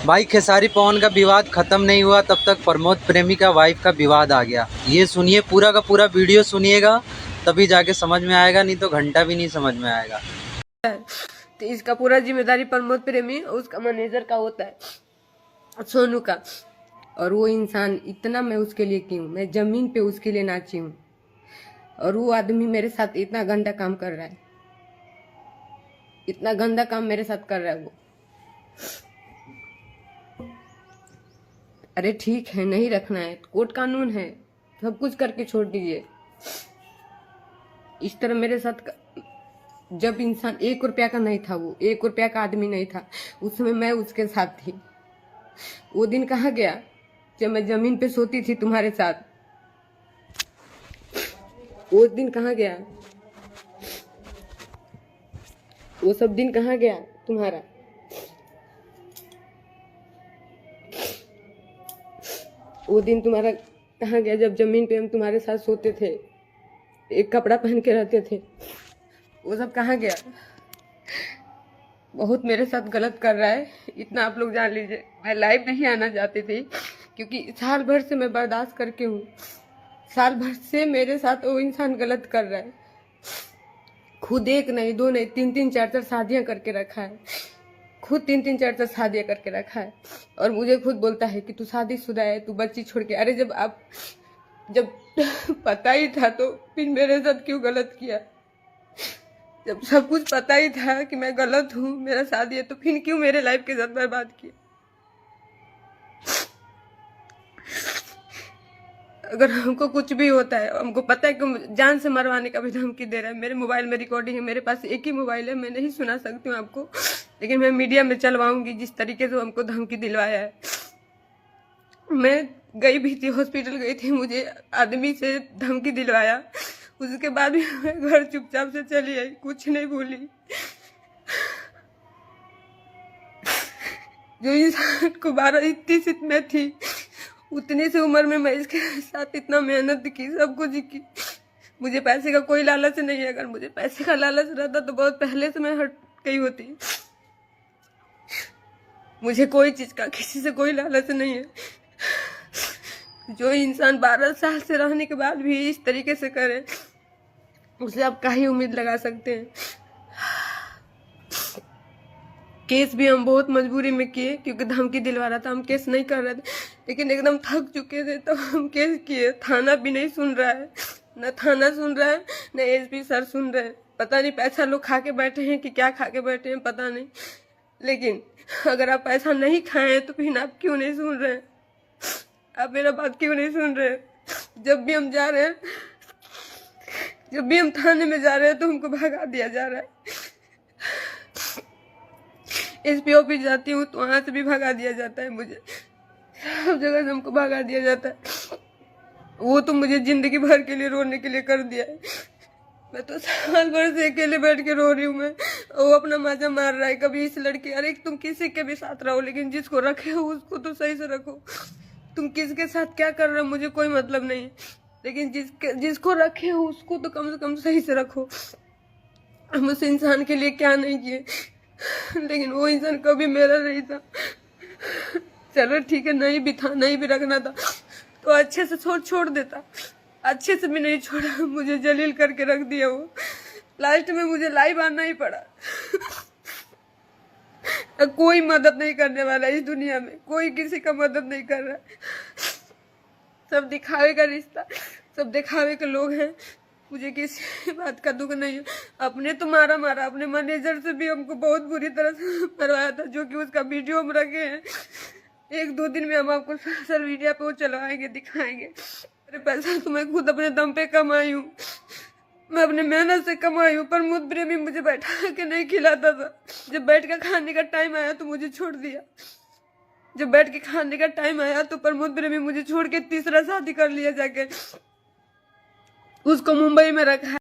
भाई खेसारी पवन का विवाद खत्म नहीं हुआ तब तक प्रमोद प्रेमी का वाइफ का विवाद आ गया। ये सुनिए, पूरा का पूरा वीडियो सुनिएगा तभी जाके समझ में आएगा, नहीं तो घंटा भी नहीं समझ में आएगा। तो इसका पूरा जिम्मेदारी प्रमोद प्रेमी और उसका मैनेजर का होता है, सोनू का। और वो इंसान इतना मैं उसके लिए की हूँ, मैं जमीन पे उसके लिए नाची हूँ, और वो आदमी मेरे साथ इतना गंदा काम कर रहा है, इतना गंदा काम मेरे साथ कर रहा है वो। अरे ठीक है, नहीं रखना है, कोर्ट कानून है, सब कुछ करके छोड़ दीजिए। इस तरह मेरे साथ जब इंसान 1 रुपया का नहीं था, वो 1 रुपया का आदमी नहीं था, उस समय मैं उसके साथ थी। वो दिन कहाँ गया जब मैं जमीन पे सोती थी तुम्हारे साथ? वो दिन कहाँ गया? वो सब दिन कहाँ गया तुम्हारा? वो दिन तुम्हारा कहाँ गया जब जमीन पे हम तुम्हारे साथ सोते थे, एक कपड़ा पहन के रहते थे? वो सब कहाँ गया? बहुत मेरे साथ गलत कर रहा है, इतना आप लोग जान लीजिए। मैं लाइव नहीं आना चाहती थी क्योंकि साल भर से मैं बर्दाश्त करके हूँ, साल भर से मेरे साथ वो इंसान गलत कर रहा है। खुद एक नहीं, दो नहीं, तीन तीन चार चार शादियां करके रखा है, खुद तीन तीन चार चार शादियां करके रखा है। और मुझे खुद बोलता है कि तू शादीशुदा है, तू बच्ची छोड़ के। अरे जब पता ही था तो फिर मेरे साथ क्यों गलत किया? जब सब कुछ पता ही था कि मैं गलत हूँ, मेरा शादी है, तो फिर क्यों मेरे लाइफ के साथ बर्बाद किया? अगर हमको कुछ भी होता है, हमको पता है कि जान से मरवाने का भी धमकी दे रहा है। मेरे मोबाइल में रिकॉर्डिंग है, मेरे पास एक ही मोबाइल है, मैं नहीं सुना सकती हूँ आपको, लेकिन मैं मीडिया में चलवाऊंगी जिस तरीके से हमको धमकी दिलवाया है। मैं गई भी थी, हॉस्पिटल गई थी, मुझे आदमी से धमकी दिलवाया, उसके बाद भी मैं घर चुपचाप से चली आई, कुछ नहीं बोली। जो इंसान को 12 में थी, उतनी सी उम्र में मैं इसके साथ इतना मेहनत की, सब कुछ की। मुझे पैसे का कोई लालच नहीं है, अगर मुझे पैसे का लालच रहता तो बहुत पहले से मैं हट गई होती। मुझे कोई चीज का, किसी से कोई लालच नहीं है। जो इंसान 12 साल से रहने के बाद भी इस तरीके से करे, उसे आप क्या ही उम्मीद लगा सकते हैं? केस भी हम बहुत मजबूरी में किए क्योंकि धमकी दिलवा रहा था, हम केस नहीं कर रहे थे, लेकिन एकदम थक चुके थे तो हम केस किए। थाना भी नहीं सुन रहा है, न थाना सुन रहा है, न एसपी सर सुन रहे हैं। पता नहीं पैसा लोग खा के बैठे हैं कि क्या खा के बैठे हैं, पता नहीं। लेकिन अगर आप पैसा नहीं खाए तो फिर आप क्यों नहीं सुन रहे हैं? आप मेरा बात क्यों नहीं सुन रहे हैं? जब भी हम जा रहे हैं, जब भी हम थाने में जा रहे हैं तो हमको भगा दिया जा रहा है। एसपी ऑफिस जाती हूँ तो वहां से भी भगा दिया जाता है, मुझे सब जगह से हमको भगा दिया जाता है। वो तो मुझे जिंदगी भर के लिए रोने के लिए कर दिया है। मैं तो साल भर से अकेले बैठ के रो रही हूँ मैं। वो अपना मजा मार रहा है, कभी इस लड़की, अरे तुम किसी के भी साथ रहो, लेकिन जिसको रखे हो उसको तो सही से रखो। तुम किसके साथ क्या कर रहे हो मुझे कोई मतलब नहीं है, लेकिन जिसको रखे हो उसको तो कम से कम सही से रखो। हम उस इंसान के लिए क्या नहीं किए, लेकिन वो इंसान कभी मेरा नहीं था। चलो ठीक है, नहीं भी था, नहीं भी रखना था तो अच्छे से छोड़ देता, अच्छे से भी नहीं छोड़ा, मुझे जलील करके रख दिया वो। लास्ट में मुझे लाइव आना ही पड़ा। कोई मदद नहीं करने वाला इस दुनिया में, कोई किसी का मदद नहीं कर रहा। सब दिखावे का रिश्ता, सब दिखावे के लोग हैं। मुझे किसी बात का दुख नहीं है। अपने तो मारा, अपने मैनेजर से भी हमको बहुत बुरी तरह से मरवाया था, जो कि उसका वीडियो हम रखे हैं। 1-2 दिन में हम आपको सोशल मीडिया पे वो चलवाएंगे, दिखाएंगे। अरे पैसा तो मैं खुद अपने दम पे कमाई हूँ, मैं अपने मेहनत से कमाई हूँ। प्रमोद प्रेमी मुझे बैठा के नहीं खिलाता था। जब बैठ के खाने का टाइम आया तो मुझे छोड़ दिया। जब बैठ के खाने का टाइम आया तो प्रमोद प्रेमी मुझे छोड़ के तीसरा शादी कर लिया जाके। उसको मुंबई में रखा।